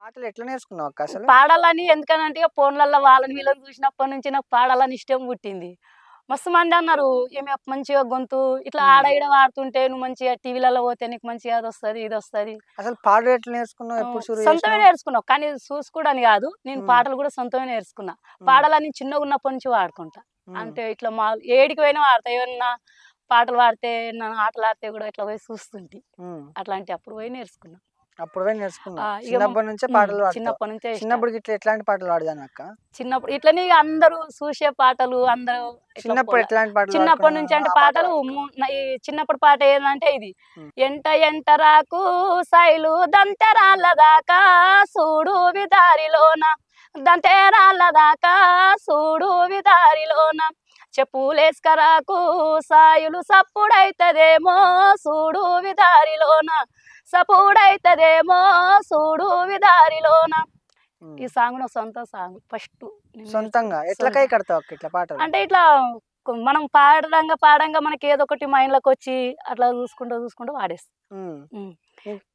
పాటలు ఎట్లా నేర్చుకున్నావు అక్క అసలు? పాడాలని ఎందుకనంటే ఇక ఫోన్లలో వాళ్ళని వీళ్ళని చూసినప్పటి నుంచి నాకు పాడాలని ఇష్టం పుట్టింది. మస్తు మంది అన్నారు, "ఈమె మంచిగా గొంతు ఇట్లా ఆడ హ్మ్. ఈడ పాడుతుంటే నువ్వు మంచిగా టీవీలలో పోతే నీకు మంచిగా అదొస్తది, ఇదొస్తది." అసలు పాటలు ఎట్లా నేర్చుకున్నావు? ఎప్పుడు షురు సొంతమే చేసినావు? నేర్చుకున్నావు. కానీ చూసుకోవడానికి కాదు. నేను హ్మ్. పాటలు కూడా సొంతమే నేర్చుకున్నా. హ్మ్. పాడాలని చిన్నగున్నప్పటి నుంచి పాడుకుంటా. హ్మ్. అంటే ఇట్లా ఏడికి పోయినా పాడతా. ఏమన్నా పాటలు పాడితే, ఏమన్నా ఆటలు ఆడితే కూడా ఇట్లా పోయి చూస్తుంటి. హ్మ్. అట్లాంటి అప్పుడు పోయి నేర్చుకున్నా. అప్పుడు పోయి నేర్చుకున్నావు. ఇక చిన్నప్పటి నుంచే పాటలు పాడతావు. చిన్నప్పటి నుంచే ఇష్టం. చిన్నప్పుడు గిట్ల ఎట్లాంటి పాటలు పాడేదానివి అక్క? చిన్నప్పుడు ఇట్లనే ఇక అందరూ చూసే పాటలు అందరూ ఇట్లా చిన్నప్పుడు ఎట్లాంటి పాటలు చిన్నప్పటి నుంచి పాడుకున్నావు? అంటే ఆ పాట పాటలు పాడుకో. ఈ చిన్నప్పటి పాట ఏంటంటే ఇది. హ్మ్. ఎంట ఎంటరాకు సైలు దంతెరాళ్ళ దాకా చూడు విదారిలోన, దంతెరాళ్ళ దాకా చూడు విదారిలోన, చెప్పులేసుకరాకు సాయులు సప్పుడైతదేమో చూడు విదారిలోన, సప్పుడైతదేమో చూడు విదారిలోన. హ్మ్. ఈ సాంగ్ నా సొంత సాంగ్ ఫస్ట్. సొంతంగా ఎట్లా కై కడతావు అక్క ఇట్లా పాటలు? అంటే ఇట్లా మనం పాడంగా పాడంగా మనకి ఏదో ఒకటి మైండ్లోకి వచ్చి అట్లా చూసుకుంటూ చూసుకుంటూ వాడేస్తా. హ్మ్.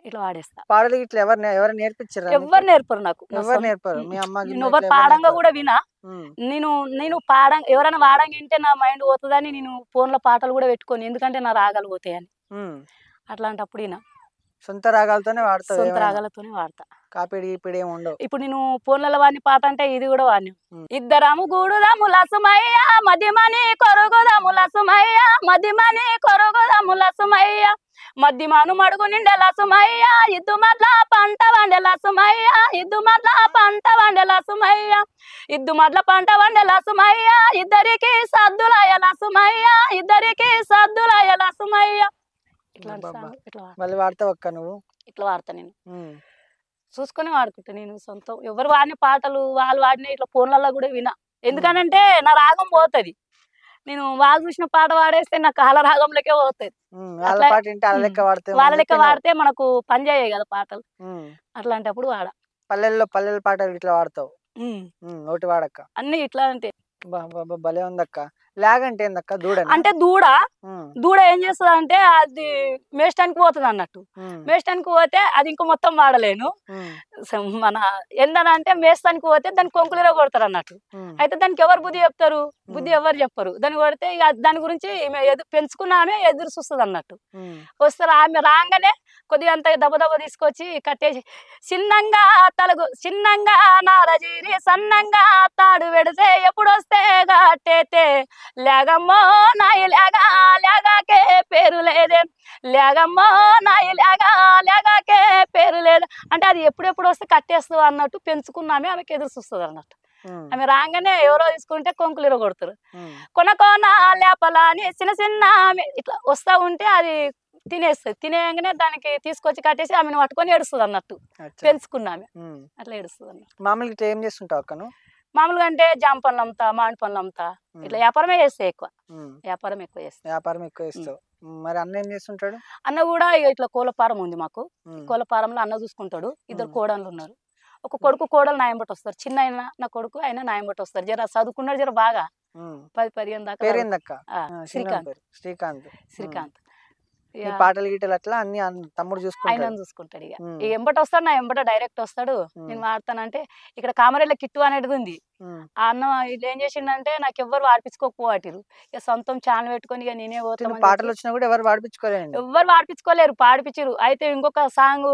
ఇట్లా వాడేస్తా. పాటలు గిట్ల ఎవరు నేర్పించిర్రా నీకు? ఎవ్వరు నేర్పరు నాకు. ఎవరు నేర్పరు? మీ అమ్మ నేను గిమ్మ ఎవరు ఇట్లా ఎవరు పాడంగా నేర్పరు? కూడా వినా. హ్మ్. నేను నేను ఎవరైనా వాడంగా వింటే నా మైండ్ పోతుందని నేను ఫోన్లో పాటలు కూడా పెట్టుకోను. ఎందుకంటే నా రాగాలు పోతాయని. హ్మ్. అట్లాంటప్పుడు వినా. సొంత రాగాలతోనే వాడతావు సొంత ఏమైనా? రాగాలతోనే వాడతా. కాపీడి గీపీడి ఏమి ఉండవు. ఇప్పుడు నేను ఫోన్లలో వాడిని పాట అంటే ఇది కూడా వాడిని. హ్మ్. ఇద్దరము గూడుదముల సుమయ్య మదిమని కొరుగుదముల సుమయ్య, మదిమని కొరుగుదముల సుమయ్య, మద్దిమాను మడుగు నిండెల సుమయ్య, ఇద్దు మడ్ల పంట వండెల సుమయ్య, ఇద్దు మడ్ల పంట వండెల సుమయ్య, ఇద్దు మడ్ల పంట వండెల సుమయ్య, ఇద్దరికి సద్దులయ్యల సుమయ్య, ఇద్దరికి సద్దులయ్యల సుమయ్య. ఇట్లాంటి సాంగ్ ఇట్లా మళ్ళీ వాడతావు అక్క నువ్వు? ఇట్లా వాడతా నేను. హ్మ్. చూసుకొని వాడుకుంటా నేను సొంతం. ఎవరు వాడిన పాటలు వాళ్ళు వాడిన ఇట్లా ఫోన్లలో కూడా వినా. ఎందుకనంటే నా రాగం పోతుంది. నేను వాళ్ళు చూసిన పాట పాడేస్తే నాకు కాల రాగంలోకే పోతుంది. వాళ్ళ పాట వింటే వాళ్ళ లెక్క వాళ్ళ లెక్క వాడితే వాడితే మనకు పని చేయవు కదా పాటలు. హ్మ్. అట్లాంటప్పుడు వాడ. పల్లెల పాటలు ఇట్లా వాడతావు. ఒకటి వాడక్క. అన్ని ఇట్లా అంటే భలే ఉందక్క. లాగ్ అంటే ఏందక్క? దూడనా? అంటే హ్మ్. దూడ ఏం చేస్తుంది అంటే అది మేస్టానికి పోతుంది అన్నట్టు. హ్మ్. మేస్టానికి పోతే అది ఇంకో మొత్తం వాడలేను. హ్మ్. మన ఏందనంటే మేస్తానికి పోతే దాన్ని కొంకులిలో కొడతారు అన్నట్టు. హ్మ్. అయితే దానికి ఎవరు బుద్ధి చెప్తారు? బుద్ధి ఎవరు చెప్పరు. దాన్ని కొడితే ఇక దాని గురించి పెంచుకున్న ఆమె ఎదురు చూస్తుంది అన్నట్టు. హ్మ్. వస్తారు ఆమె రాగానే కొద్దిగా అంత దెబ్బ తీసుకొచ్చి కట్టేసి చిన్నంగా చిన్నంగా నారజీరి సన్నంగా తాడు పెడితే ఎప్పుడు వస్తే కట్టేతే లేగమ్మో నాయి లేగాకే పేరు లేదే, లేగమ్మో నాయి లేగాకే పేరు లేదు అంటే అది ఎప్పుడెప్పుడు వస్తే కట్టేస్తుంది అన్నట్టు పెంచుకున్నామే ఆమెకి ఎదురు చూస్తుంది అన్నట్టు. ఆమె రాగానే ఎవరో తీసుకుంటే కొంకులు ఇరగొడతారు. కొన లేపల అని చిన్న చిన్న ఆమె ఇట్లా వస్తూ ఉంటే అది తినేస్తుంది. తినేయంగానే దానికి తీసుకొచ్చి కట్టేసి ఆమెను పట్టుకొని ఏడుస్తుంది అన్నట్టు. పెంచుకున్నామే అట్లా ఏడుస్తుంది అన్నట్టు. మామూలుగా ఇట్లా ఏం చేస్తుంటావు అక్క నువ్వు? మామూలుగా అంటే జామ పనులు అమ్ముతా, మామిడి పనులు అమ్ముతా. ఇట్లా వ్యాపారమే చేస్తా ఎక్కువ. వ్యాపారం ఎక్కువ చేస్తా. వ్యాపారం ఎక్కువ చేస్తావు. మరి అన్న ఏం చేస్తుంటాడు? అన్న కూడా ఇట్లా కోళ్ళ ఫారం ఉంది మాకు. కోళ్ళ ఫారంలో అన్న చూసుకుంటాడు. ఇద్దరు కోడళ్ళు ఉన్నారు. ఒక కొడుకు కోడలు నా ఎంబటి వస్తారు. చిన్న అయినా నా కొడుకు అయినా నా ఎంబటి వస్తారు. జర చదువుకున్నాడు జర బాగా 10-15 దాకా. పేరేందక్క? శ్రీకాంత్. ఈ పాటలు గీటలు అట్లా అన్ని తమ్ముడు ఆయన చూసుకుంటాడు. చూసుకుంటాడు. ఇక ఈ ఎంబట వస్తాడు, నా ఎంబట డైరెక్ట్ వస్తాడు. నేను వాడతానంటే ఇక్కడ కామరేళ్ళ కిట్టు అనేది ఉంది. ఆ అన్న ఇది ఏం చేసిండంటే నాకు ఎవ్వరు వాడిపించుకోకపోవాటిరు. ఇక సొంతం ఛానల్ పెట్టుకొని ఇక నేనే పోతాను. పాటలు వచ్చినా కూడా ఎవరు పాడిపించుకోలేండి. ఎవ్వరు వాడిపించుకోలేరు, పాడిపించరు. అయితే ఇంకొక సాంగ్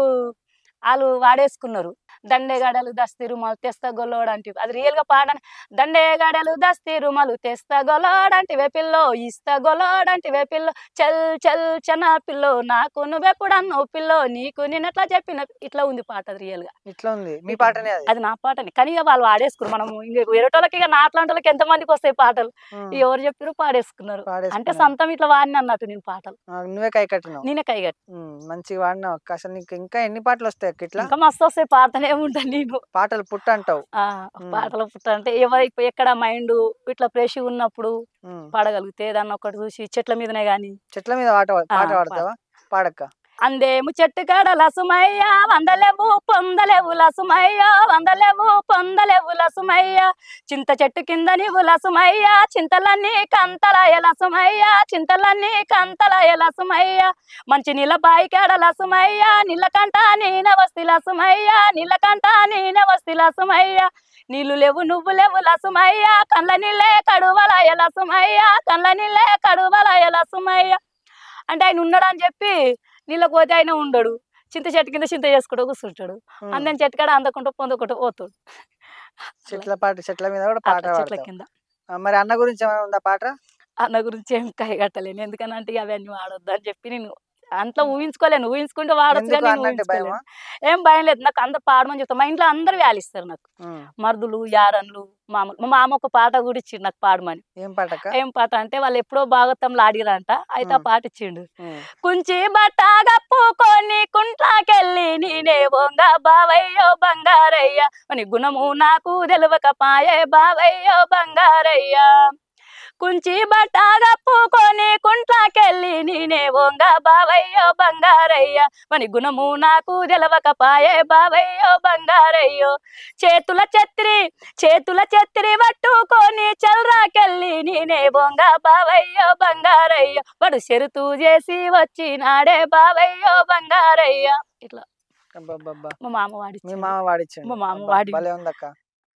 వాళ్ళు వాడేసుకున్నారు. దండెగడలు దస్తి రుమాలు తెస్తా గొల్లోడంటే అది రియల్ గా పాడని. దండెగడలు దస్తి రుమాలు తెస్తా గొల్లోడంటివే పిల్లో, ఇస్తా గొల్లోడంటివే పిల్లో, చల్ చల్ చన పిల్లో, నాకు నువ్వెప్పుడన్నో పిల్లో, నీకు నేను ఎట్లా చెప్పిన. ఇట్లా ఉంది పాట అది రియల్ గా. ఇట్లా ఉంది మీ పాటనే? అది నా పాటని. కానీ ఇక వాళ్ళు వాడేసుకున్నారు. మనం ఇంక వేరేటోళ్ళకి ఇక నాట్లాంటి వాళ్ళకి ఎంత మందికి వస్తాయి పాటలు. ఎవరు చెప్పారు పాడేసుకున్నారు. అంటే సొంతం ఇట్లా వాడిని అన్నట్టు నేను పాటలు. నువ్వే కై కట్టినావు? నేనే కైగట్టి. మంచిగా వాడినావు అక్క. అసలు నీకు ఇంకా ఎన్ని పాటలు వస్తాయి అక్క? ఇట్లా ఇంకా మస్తు వస్తాయి, పాటనే ఉంటాను నేను. పాటలు పుట్ట అంటావు? పాటలు పుట్ట అంటే ఎక్కడ మైండ్ ఇట్లా ఫ్రెష్ ఉన్నప్పుడు పాడగలిగితే ఏదన్నా ఒకటి చూసి చెట్ల మీదనే గాని. చెట్ల మీద పాట పాడతావా? పాడక్క. అందేము చెట్టు కాడ లసుమయ్య వందలేవు పొందలేవు లసుమయ్య వందలేవు పొందలేవు లసుమయ్య చింత చెట్టు కింద నీవు లసుమయ్య చింతలన్నీ కంతలాయ లసుమయ్య చింతలన్నీ కంతలాయ లసుమయ్య మంచి నీళ్ళ బాయి కాడ లసుమయ్య నీళ్ళకంట నీన వస్తి లసుమయ్య నీళ్ళకంట నీన వస్తి లసుమయ్య నీళ్ళు లేవు నువ్వు లేవు లసుమయ్య కళ్ళ నీళ్ళే కడువలాయ లసుమయ్య కళ్ళ నీళ్ళే కడువలాయ లసుమయ్య అంటే ఆయన ఉన్నాడు అని చెప్పి నీళ్ళకి పోతే ఆయన ఉండడు చింత చెట్టు కింద చింత చేసుకుంటూ కూర్చుంటాడు అందరి చెట్టు కాడ అందకుంటూ పొందుకుంటూ పోతాడు చెట్ల మీద కూడా పాట చెట్ల కింద. మరి అన్న గురించి ఏమైనా ఉందా పాట? అన్న గురించి ఏం కట్టలేను ఎందుకనంటే అవన్నీ వాడొద్దు అని చెప్పి నేను అంతా ఊహించుకోలేను ఊహించుకుంటే వాడొచ్చు కానీ నేను ఊహించుకోలేను. ఏం భయం లేదు నాకు అందరు పాడమని చెప్తాను మా ఇంట్లో అందరు వేలిస్తారు నాకు మరుదులు యారన్లు మామూలు మా మామ ఒక పాట కూడా ఇచ్చిండు నాకు పాడమని. ఏం పాట అంటే వాళ్ళు ఎప్పుడో భాగవతంలో ఆడిరంట అయితే ఆ పాట ఇచ్చిండు. కుంచి బట్ట కప్పుకొని కుంట్లాకెళ్ళి నేనే బొంగ బావయ్యో బంగారయ్య అని గుణము నాకు తెలవక పాయే బావయ్యో బంగారయ్య కుంచి బట్ట కప్పుకొని కుంట్లాకెళ్ళి నేనే బొంగ బావయ్యో బంగారయ్య అని గుణము నాకు తెలవక పాయే బావయ్యో బంగారయ్యో చేతుల చెత్తిరి పట్టుకొని చల్రాకెళ్ళి నేనే బొంగ బావయ్యో బంగారయ్య వాడు చెరుతూ చేసి వచ్చినాడే బావయ్యో బంగారయ్య ఇట్లా మా మామ వాడి